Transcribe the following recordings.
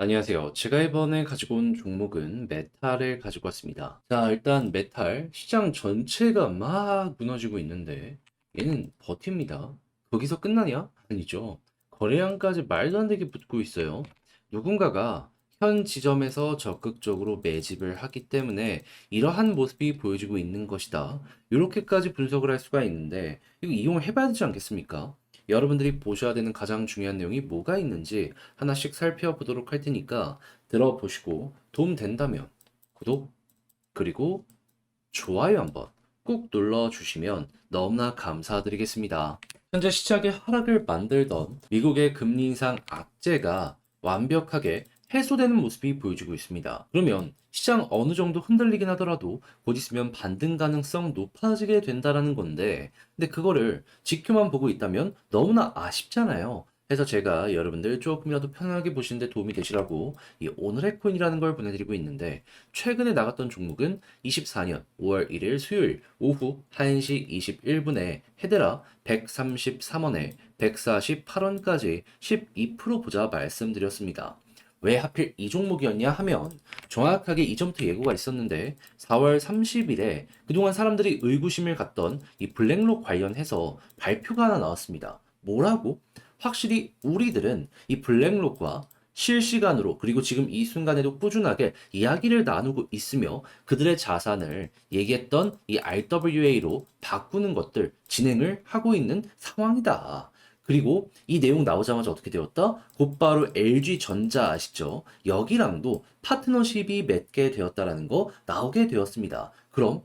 안녕하세요. 제가 이번에 가지고 온 종목은 메탈을 가지고 왔습니다. 자, 일단 메탈 시장 전체가 막 무너지고 있는데 얘는 버팁니다. 거기서 끝나냐? 아니죠. 거래량까지 말도 안 되게 붙고 있어요. 누군가가 현 지점에서 적극적으로 매집을 하기 때문에 이러한 모습이 보여지고 있는 것이다. 이렇게까지 분석을 할 수가 있는데 이거 이용을 해봐야 되지 않겠습니까? 여러분들이 보셔야 되는 가장 중요한 내용이 뭐가 있는지 하나씩 살펴보도록 할 테니까 들어보시고 도움 된다면 구독 그리고 좋아요 한번 꾹 눌러주시면 너무나 감사드리겠습니다. 현재 시장의 하락을 만들던 미국의 금리 인상 악재가 완벽하게 해소되는 모습이 보여지고 있습니다. 그러면 시장 어느 정도 흔들리긴 하더라도 곧 있으면 반등 가능성 높아지게 된다라는 건데, 근데 그거를 지켜만 보고 있다면 너무나 아쉽잖아요. 그래서 제가 여러분들 조금이라도 편하게 보시는데 도움이 되시라고 이 오늘의 코인이라는 걸 보내드리고 있는데, 최근에 나갔던 종목은 24년 5월 1일 수요일 오후 1시 21분에 헤데라 133원에 148원까지 12% 보자 말씀드렸습니다. 왜 하필 이 종목이었냐 하면 정확하게 이전부터 예고가 있었는데 4월 30일에 그동안 사람들이 의구심을 갖던 이 블랙록 관련해서 발표가 하나 나왔습니다. 뭐라고? 확실히 우리들은 이 블랙록과 실시간으로 그리고 지금 이 순간에도 꾸준하게 이야기를 나누고 있으며 그들의 자산을 얘기했던 이 RWA로 바꾸는 것들 진행을 하고 있는 상황이다. 그리고 이 내용 나오자마자 어떻게 되었다? 곧바로 LG전자 아시죠? 여기랑도 파트너십이 맺게 되었다라는 거 나오게 되었습니다. 그럼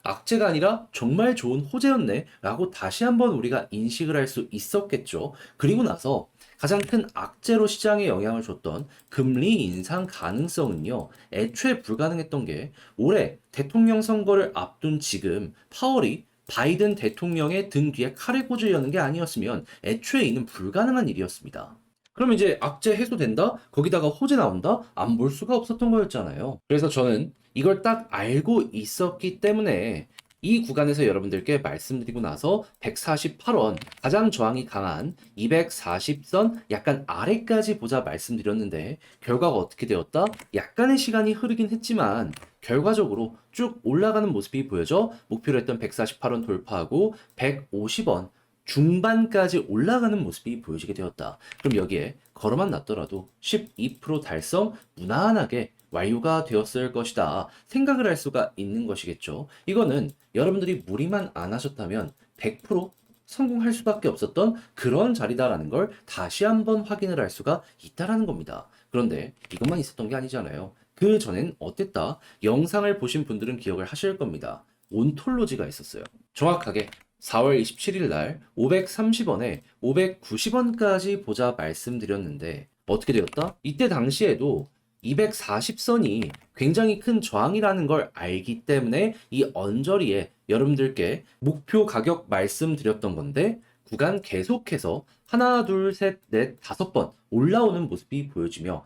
악재가 아니라 정말 좋은 호재였네 라고 다시 한번 우리가 인식을 할 수 있었겠죠. 그리고 나서 가장 큰 악재로 시장에 영향을 줬던 금리 인상 가능성은요, 애초에 불가능했던 게 올해 대통령 선거를 앞둔 지금 파월이 바이든 대통령의 등 뒤에 칼을 꽂으려는 게 아니었으면 애초에 이는 불가능한 일이었습니다. 그럼 이제 악재 해소된다? 거기다가 호재 나온다? 안 볼 수가 없었던 거였잖아요. 그래서 저는 이걸 딱 알고 있었기 때문에 이 구간에서 여러분들께 말씀드리고 나서 148원 가장 저항이 강한 240선 약간 아래까지 보자 말씀드렸는데 결과가 어떻게 되었다? 약간의 시간이 흐르긴 했지만 결과적으로 쭉 올라가는 모습이 보여져 목표로 했던 148원 돌파하고 150원 중반까지 올라가는 모습이 보여지게 되었다. 그럼 여기에 걸어만 놨더라도 12% 달성 무난하게 완료가 되었을 것이다. 생각을 할 수가 있는 것이겠죠. 이거는 여러분들이 무리만 안 하셨다면 100% 성공할 수밖에 없었던 그런 자리다라는 걸 다시 한번 확인을 할 수가 있다라는 겁니다. 그런데 이것만 있었던 게 아니잖아요. 그 전엔 어땠다? 영상을 보신 분들은 기억을 하실 겁니다. 온톨로지가 있었어요. 정확하게 4월 27일 날 530원에 590원까지 보자 말씀드렸는데 어떻게 되었다? 이때 당시에도 240선이 굉장히 큰 저항이라는 걸 알기 때문에 이 언저리에 여러분들께 목표 가격 말씀드렸던 건데 구간 계속해서 하나, 둘, 셋, 넷, 다섯 번 올라오는 모습이 보여지며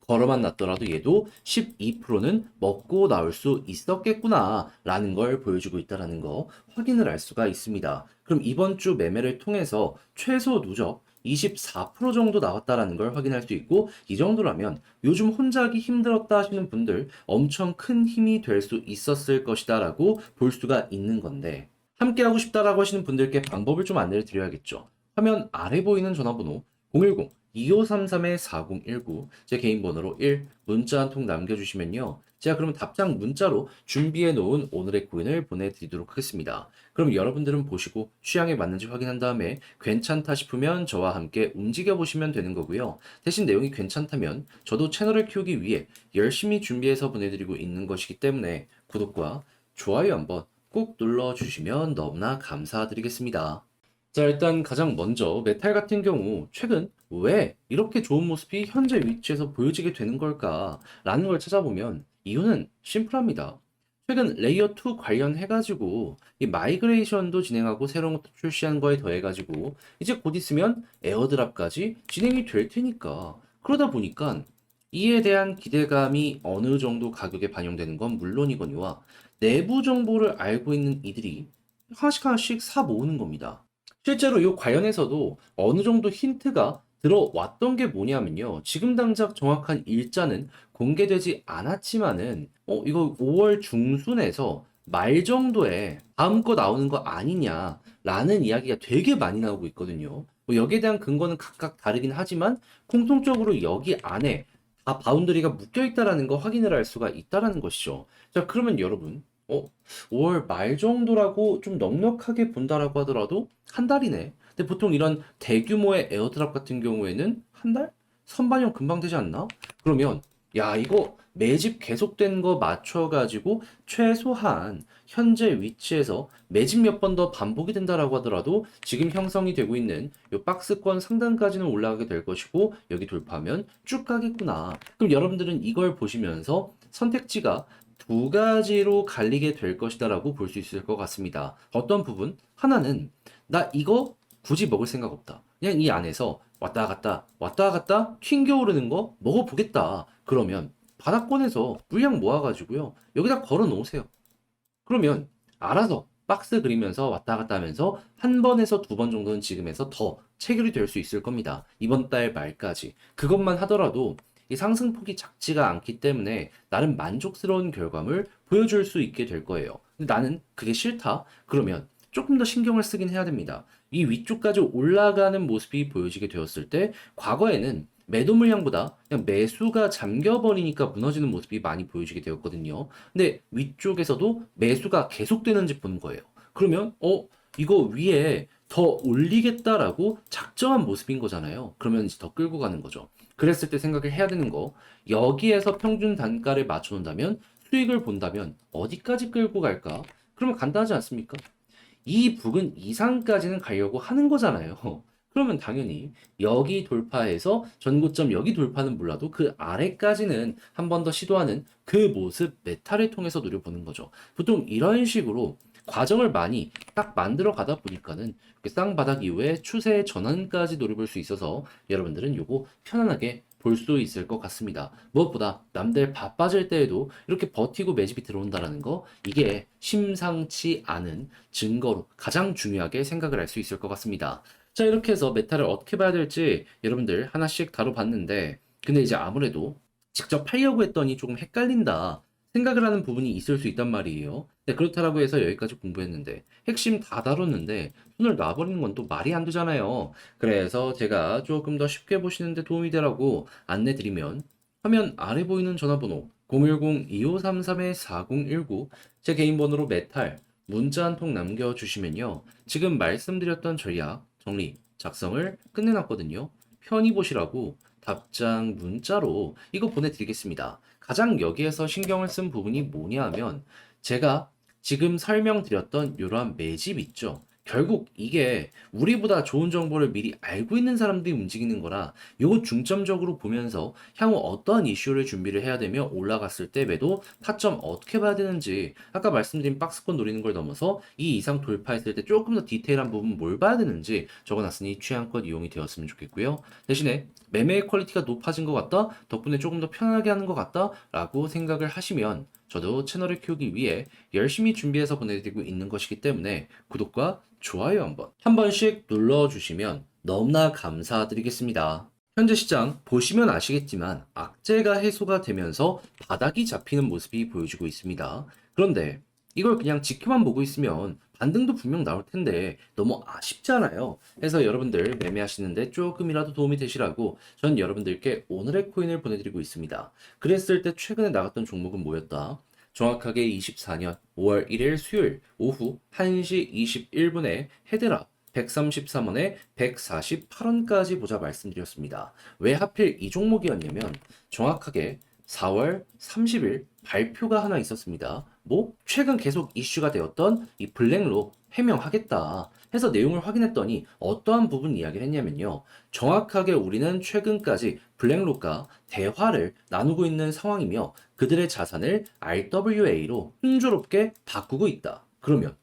걸어만 놨더라도 얘도 12%는 먹고 나올 수 있었겠구나 라는 걸 보여주고 있다는 거 확인을 할 수가 있습니다. 그럼 이번 주 매매를 통해서 최소 누적 24% 정도 나왔다라는 걸 확인할 수 있고 이 정도라면 요즘 혼자 하기 힘들었다 하시는 분들 엄청 큰 힘이 될 수 있었을 것이다 라고 볼 수가 있는 건데 함께 하고 싶다라고 하시는 분들께 방법을 좀 안내를 드려야겠죠. 화면 아래 보이는 전화번호 010-2533-4019 제 개인 번호로 1 문자 한 통 남겨주시면요. 제가 그러면 답장 문자로 준비해 놓은 오늘의 코인을 보내드리도록 하겠습니다. 그럼 여러분들은 보시고 취향에 맞는지 확인한 다음에 괜찮다 싶으면 저와 함께 움직여 보시면 되는 거고요. 대신 내용이 괜찮다면 저도 채널을 키우기 위해 열심히 준비해서 보내드리고 있는 것이기 때문에 구독과 좋아요 한번 꼭 눌러주시면 너무나 감사드리겠습니다. 자, 일단 가장 먼저 메탈 같은 경우 최근 왜 이렇게 좋은 모습이 현재 위치에서 보여지게 되는 걸까라는 걸 찾아보면 이유는 심플합니다. 최근 레이어 2 관련해가지고 이 마이그레이션도 진행하고 새로운 것도 출시한 거에 더해가지고 이제 곧 있으면 에어드랍까지 진행이 될 테니까 그러다 보니까 이에 대한 기대감이 어느 정도 가격에 반영되는 건 물론이거니와 내부 정보를 알고 있는 이들이 하나씩 하나씩 사 모으는 겁니다. 실제로 이 관련해서도 어느 정도 힌트가 들어왔던 게 뭐냐면요. 지금 당장 정확한 일자는 공개되지 않았지만은, 이거 5월 중순에서 말 정도에 다음 거 나오는 거 아니냐라는 이야기가 되게 많이 나오고 있거든요. 뭐 여기에 대한 근거는 각각 다르긴 하지만 공통적으로 여기 안에 다 바운더리가 묶여 있다라는 거 확인을 할 수가 있다라는 것이죠. 자, 그러면 여러분, 5월 말 정도라고 좀 넉넉하게 본다라고 하더라도 한 달이네. 근데 보통 이런 대규모의 에어드랍 같은 경우에는 한 달? 선반영 금방 되지 않나? 그러면 야, 이거 매집 계속된 거 맞춰가지고 최소한 현재 위치에서 매집 몇 번 더 반복이 된다라고 하더라도 지금 형성이 되고 있는 이 박스권 상단까지는 올라가게 될 것이고 여기 돌파하면 쭉 가겠구나. 그럼 여러분들은 이걸 보시면서 선택지가 두 가지로 갈리게 될 것이다라고 볼 수 있을 것 같습니다. 어떤 부분? 하나는 나 이거 굳이 먹을 생각 없다. 그냥 이 안에서 왔다 갔다 왔다 갔다 튕겨오르는 거 먹어보겠다. 그러면 바닥권에서 물량 모아가지고요. 여기다 걸어 놓으세요. 그러면 알아서 박스 그리면서 왔다 갔다 하면서 한 번에서 두 번 정도는 지금에서 더 체결이 될 수 있을 겁니다. 이번 달 말까지. 그것만 하더라도 이 상승폭이 작지가 않기 때문에 나름 만족스러운 결과물 보여줄 수 있게 될 거예요. 근데 나는 그게 싫다? 그러면 조금 더 신경을 쓰긴 해야 됩니다. 이 위쪽까지 올라가는 모습이 보여지게 되었을 때 과거에는 매도 물량보다 그냥 매수가 잠겨버리니까 무너지는 모습이 많이 보여지게 되었거든요. 근데 위쪽에서도 매수가 계속되는지 보는 거예요. 그러면 이거 위에 더 올리겠다라고 작정한 모습인 거잖아요. 그러면 이제 더 끌고 가는 거죠. 그랬을 때 생각을 해야 되는 거, 여기에서 평균 단가를 맞춰 놓는다면 수익을 본다면 어디까지 끌고 갈까? 그러면 간단하지 않습니까? 이 부근 이상까지는 가려고 하는 거잖아요. 그러면 당연히 여기 돌파해서 전고점 여기 돌파는 몰라도 그 아래까지는 한 번 더 시도하는 그 모습 메타를 통해서 노려보는 거죠. 보통 이런 식으로 과정을 많이 딱 만들어 가다 보니까는 그 쌍바닥 이후에 추세 전환까지 노려볼 수 있어서 여러분들은 요거 편안하게 볼 수 있을 것 같습니다. 무엇보다 남들 바빠질 때에도 이렇게 버티고 매집이 들어온다라는 거, 이게 심상치 않은 증거로 가장 중요하게 생각을 할 수 있을 것 같습니다. 자, 이렇게 해서 메타를 어떻게 봐야 될지 여러분들 하나씩 다뤄봤는데, 근데 이제 아무래도 직접 팔려고 했더니 조금 헷갈린다 생각을 하는 부분이 있을 수 있단 말이에요. 네, 그렇다라고 해서 여기까지 공부했는데 핵심 다 다뤘는데 손을 놔버리는 건 또 말이 안 되잖아요. 그래서 제가 조금 더 쉽게 보시는데 도움이 되라고 안내 드리면, 화면 아래 보이는 전화번호 010-2533-4019, 제 개인 번호로 메탈 문자 한 통 남겨주시면요. 지금 말씀드렸던 전략 정리 작성을 끝내놨거든요. 편히 보시라고 답장 문자로 이거 보내드리겠습니다. 가장 여기에서 신경을 쓴 부분이 뭐냐 하면, 제가 지금 설명드렸던 이러한 매집 있죠. 결국 이게 우리보다 좋은 정보를 미리 알고 있는 사람들이 움직이는 거라, 요거 중점적으로 보면서 향후 어떠한 이슈를 준비를 해야 되며 올라갔을 때 매도 타점 어떻게 봐야 되는지, 아까 말씀드린 박스권 노리는 걸 넘어서 이 이상 돌파했을 때 조금 더 디테일한 부분 뭘 봐야 되는지 적어놨으니 취향껏 이용이 되었으면 좋겠고요. 대신에 매매의 퀄리티가 높아진 것 같다, 덕분에 조금 더 편하게 하는 것 같다 라고 생각을 하시면 저도 채널을 키우기 위해 열심히 준비해서 보내드리고 있는 것이기 때문에 구독과 좋아요 한 번씩 눌러주시면 너무나 감사드리겠습니다. 현재 시장 보시면 아시겠지만 악재가 해소가 되면서 바닥이 잡히는 모습이 보여지고 있습니다. 그런데 이걸 그냥 지켜만 보고 있으면 반등도 분명 나올 텐데 너무 아쉽잖아요. 그래서 여러분들 매매하시는데 조금이라도 도움이 되시라고 전 여러분들께 오늘의 코인을 보내드리고 있습니다. 그랬을 때 최근에 나갔던 종목은 뭐였다? 정확하게 24년 5월 1일 수요일 오후 1시 21분에 헤드라 133원에 148원까지 보자 말씀드렸습니다. 왜 하필 이 종목이었냐면 정확하게 4월 30일 발표가 하나 있었습니다. 뭐 최근 계속 이슈가 되었던 이 블랙로 해명하겠다 해서 내용을 확인했더니 어떠한 부분 이야기를 했냐면요. 정확하게 우리는 최근까지 블랙록과 대화를 나누고 있는 상황이며 그들의 자산을 RWA로 순조롭게 바꾸고 있다. 그러면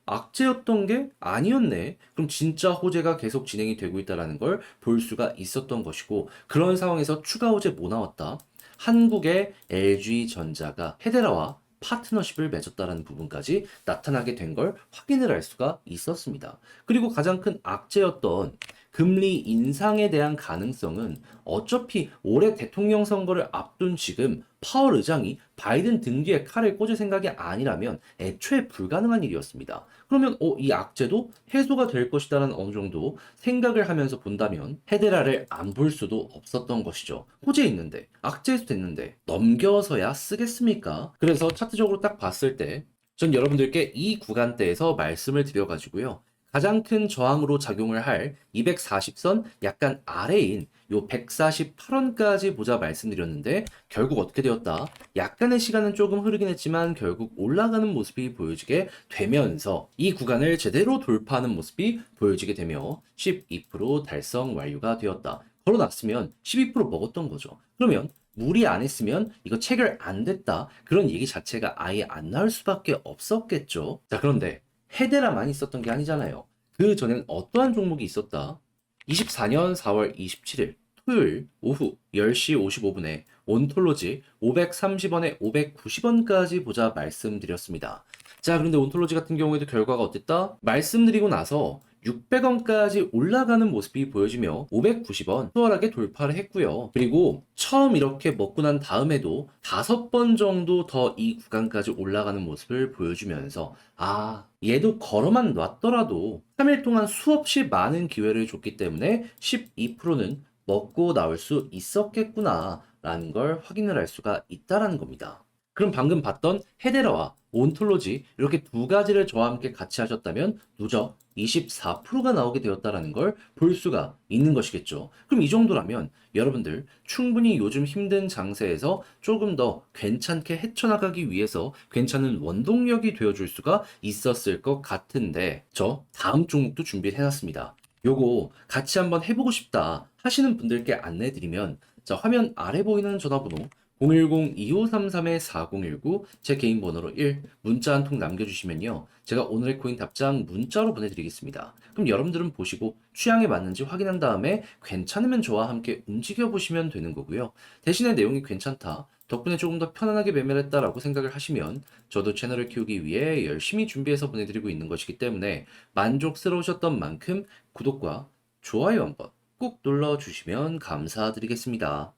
악재였던 게 아니었네. 그럼 진짜 호재가 계속 진행이 되고 있다는 걸 볼 수가 있었던 것이고, 그런 상황에서 추가 호재 뭐 나왔다? 한국의 LG전자가 헤데라와 파트너십을 맺었다는 부분까지 나타나게 된 걸 확인을 할 수가 있었습니다. 그리고 가장 큰 악재였던 금리 인상에 대한 가능성은 어차피 올해 대통령 선거를 앞둔 지금 파월 의장이 바이든 등 뒤에 칼을 꽂을 생각이 아니라면 애초에 불가능한 일이었습니다. 그러면 이 악재도 해소가 될 것이다라는 어느 정도 생각을 하면서 본다면 헤데라를 안 볼 수도 없었던 것이죠. 호재 있는데 악재 해소됐는데 넘겨서야 쓰겠습니까? 그래서 차트적으로 딱 봤을 때 전 여러분들께 이 구간대에서 말씀을 드려가지고요. 가장 큰 저항으로 작용을 할 240선 약간 아래인 요 148원까지 보자 말씀드렸는데 결국 어떻게 되었다? 약간의 시간은 조금 흐르긴 했지만 결국 올라가는 모습이 보여지게 되면서 이 구간을 제대로 돌파하는 모습이 보여지게 되며 12% 달성 완료가 되었다. 걸어놨으면 12% 먹었던 거죠. 그러면 무리 안 했으면 이거 체결 안 됐다. 그런 얘기 자체가 아예 안 나올 수밖에 없었겠죠. 자, 그런데 헤데라만 있었던 게 아니잖아요. 그 전엔 어떠한 종목이 있었다? 24년 4월 27일 토요일 오후 10시 55분에 온톨로지 530원에 590원까지 보자 말씀드렸습니다. 자, 그런데 온톨로지 같은 경우에도 결과가 어땠다? 말씀드리고 나서 600원까지 올라가는 모습이 보여지며 590원 수월하게 돌파를 했고요. 그리고 처음 이렇게 먹고 난 다음에도 5번 정도 더 이 구간까지 올라가는 모습을 보여주면서 얘도 걸어만 놨더라도 3일 동안 수없이 많은 기회를 줬기 때문에 12%는 먹고 나올 수 있었겠구나 라는 걸 확인을 할 수가 있다라는 겁니다. 그럼 방금 봤던 헤데라와 온톨로지 이렇게 두 가지를 저와 함께 같이 하셨다면 누적 24%가 나오게 되었다라는 걸 볼 수가 있는 것이겠죠. 그럼 이 정도라면 여러분들 충분히 요즘 힘든 장세에서 조금 더 괜찮게 헤쳐나가기 위해서 괜찮은 원동력이 되어줄 수가 있었을 것 같은데 저 다음 종목도 준비를 해놨습니다. 요거 같이 한번 해보고 싶다 하시는 분들께 안내드리면 자, 화면 아래 보이는 전화번호 010-2533-4019 제 개인 번호로 1 문자 한 통 남겨주시면요. 제가 오늘의 코인 답장 문자로 보내드리겠습니다. 그럼 여러분들은 보시고 취향에 맞는지 확인한 다음에 괜찮으면 저와 함께 움직여 보시면 되는 거고요. 대신에 내용이 괜찮다. 덕분에 조금 더 편안하게 매매를 했다라고 생각을 하시면 저도 채널을 키우기 위해 열심히 준비해서 보내드리고 있는 것이기 때문에 만족스러우셨던 만큼 구독과 좋아요 한번 꼭 눌러주시면 감사드리겠습니다.